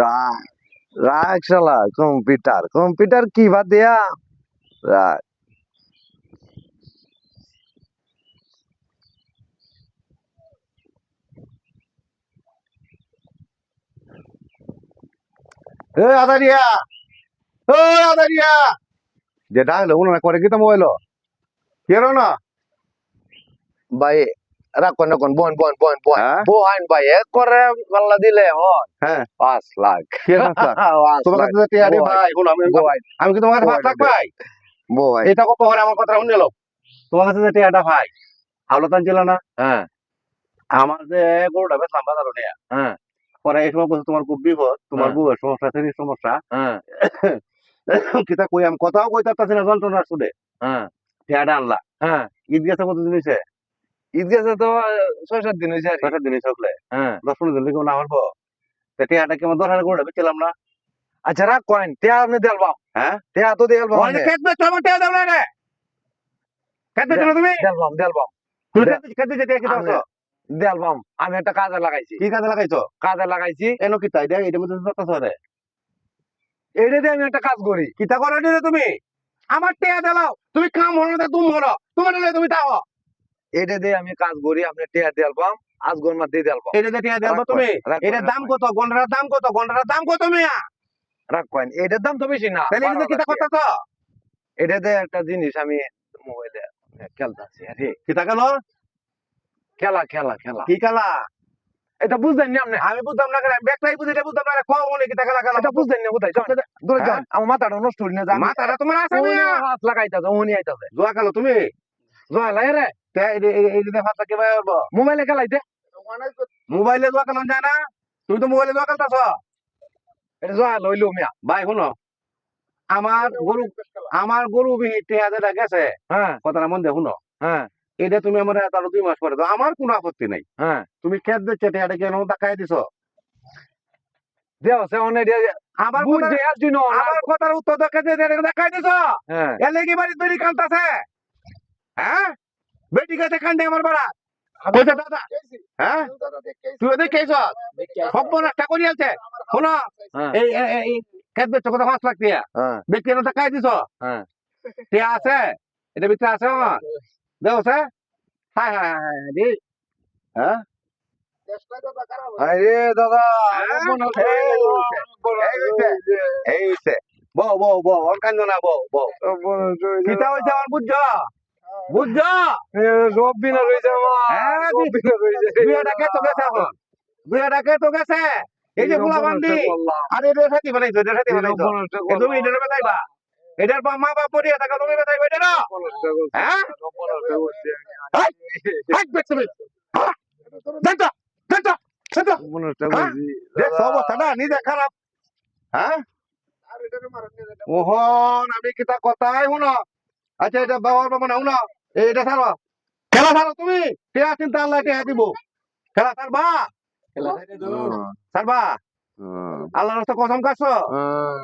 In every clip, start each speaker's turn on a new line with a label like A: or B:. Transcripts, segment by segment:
A: রাখ রাখ শালা কম্পিউটার কম্পিউটার কি বাদ দিয়া রাখ। আদারিয়া আদারিয়া যেটা হলো উনারা করে কি তো মোবাইল কেরো না ভাই রাখুন রাখুন বোন বোন বোন বোন বোন ভাই এক করে পাল্লা দিলে হ্যাঁ 5 লাখ তোমার কাছে টিয়ারি ভাই আমি কি তোমার কাছে 5 লাখ ভাই ভাই এটা কত করে আমার কথা শুনে লো তোমার কাছে যে টিয়াটা ভাই আলোচনা ছিল না হ্যাঁ আমার যে গরুটা বেচলাম বাজারও নেয়া হ্যাঁ পরে এই সময় বলছে তোমার খুব বিপদ তোমার বউয়ের সমস্যা শরীর সমস্যা হ্যাঁ কিতা কই আমি কথাও কইতে পারতাছি না যন্ত্রণার সুদে হ্যাঁ টিয়াটা আনলা হ্যাঁ ঈদ গেছে কতদিন হয়েছে ঈদ গেছে তো 6-7 দিন হয়েছে 6-7 দিন হয়েছে হ্যাঁ 10-15 দিন কেউ না পারবো টিয়াটা কি আমার 10,000 গরুটা বেচলাম না আচ্ছা রাখ কয়েন টিয়া আপনি দেলবাম হ্যাঁ টিয়া তো দেলবাম খেত বেচছো আমার টিয়া দেব না রে খেত বেচছো না তুমি দেলবাম দেলবাম তুমি খেত বেচে টিয়া কি দাও দেলবাম আমি একটা কাজে লাগাইছি কি কাজে লাগাইছো কাজে লাগাইছি এনো কি তাই দেখ এটার মধ্যে যত সরে এইটা দিয়ে আমি একটা কাজ করি কিতা করো এটা তুমি আমার টিয়া দেলাও তুমি কাম হলো না তুমি হলো তোমার দিলে তুমি তাও এটা দিয়ে আমি কাজ করি আপনি টিয়া দেলবাম আজ গরমা দিয়ে দেলবাম এটা দিয়ে টিয়া দেলবা তুমি এটার দাম কত গন্ডার দাম কত গন্ডার দাম কত মিয়া রাখ কয়েন এটার দাম তো বেশি না তাহলে এটা কিতা কথা তো এটা দিয়ে একটা জিনিস আমি মোবাইলে খেলতাছি আরে কিতা গেল খেলা খেলা খেলা কি খেলা এটা বুঝলেন না আপনি আমি বুঝলাম না ব্যাগটাই বুঝি এটা বুঝলাম না কোন মনে কিতা খেলা খেলা এটা বুঝলেন না কোথায় দূরে যান আমার মাথাটা নষ্ট হই না জান মাথাটা তোমার আছে না হাত লাগাইতাছে উনি আইতাছে জোয়া খেলো তুমি জোয়া লাই রে তে এই যে হাতটা কে ভাই করব মোবাইলে খেলাইতে মোবাইলে জোয়া খেলান যায় না তুমি তো মোবাইলে জোয়া খেলতাছ এটা জোয়া লইলো মিয়া ভাই শুনো আমার গরু বিহিতে হাজারটা গেছে হ্যাঁ কথাটা মন দিয়ে শুনো হ্যাঁ এটা তুমি আমার 2 মাস পরে দাও আমার কোনো আপত্তি নাই হ্যাঁ তুমি খেত দিচ্ছে এটা কেন দেখাই দিছো দেও সে অনে আমার বুঝে আসিন আমার কথার উত্তর দেখাই দিছো হ্যাঁ এলে কি বাড়ি তৈরি কান্তাছে হ্যাঁ বেটি কাছে কান্দে আমার বাড়া কইতা দাদা হ্যাঁ তুই ওদের কেছ সব নষ্ট করি আছে শোনো এই খেত বেচছো কত 5 লাখ দিয়া ব্যক্তি না দেখাই দিছো হ্যাঁ টিয়া আছে এটা ভিতরে আছে আমার দেও সে হাই হাই হাই দি হ্যাঁ আরে দাদা এই হইছে বউ বউ বউ অন কান্দ না বউ বউ কিতা হইছে আমার বুঝছো বুঝছো সব বিনা রইছে আমার সব বিনা রইছে বিয়াটাকে তো গেছে এখন বিয়াটাকে তো গেছে এই যে গোলা বান্দি আরে এটা সাথী বানাইছো এটা সাথী বানাইছো তুমি এটা বানাইবা এটার মা বাপ পড়িয়া থাকা তুমি বানাইবা এটা না হ্যাঁ হাই বেচবে দেখো দেখো দেখো অবস্থা না নিজে খারাপ হ্যাঁ ওহন আমি কিতা কথাই শুনো আচ্ছা এটা বাবার বাবা না শুনো এটা ছাড়ো খেলা ছাড়ো তুমি টিয়া চিন্তা আল্লাহ টিয়া দিব খেলা ছাড়বা ছাড়বা আল্লাহ রাস্তা কসম কাছো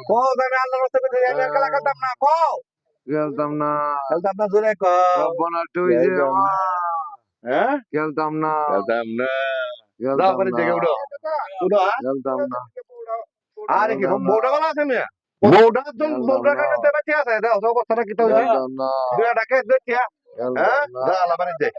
A: কো আমি আল্লাহ রাস্তা খেলা খেলতাম না কো খেলতাম না জোরে কো বনা তুই যে হ্যাঁ খেলতাম না যাও করে জেগে উঠো উঠো খেলতাম না আরে কি বউটা গলা আছে মিয়া বউটা কানে বেঁচে আছে দাও অবস্থাটা কি তো দুইটা ডাকে দেখিয়া হ্যাঁ যা আলাবারে যাই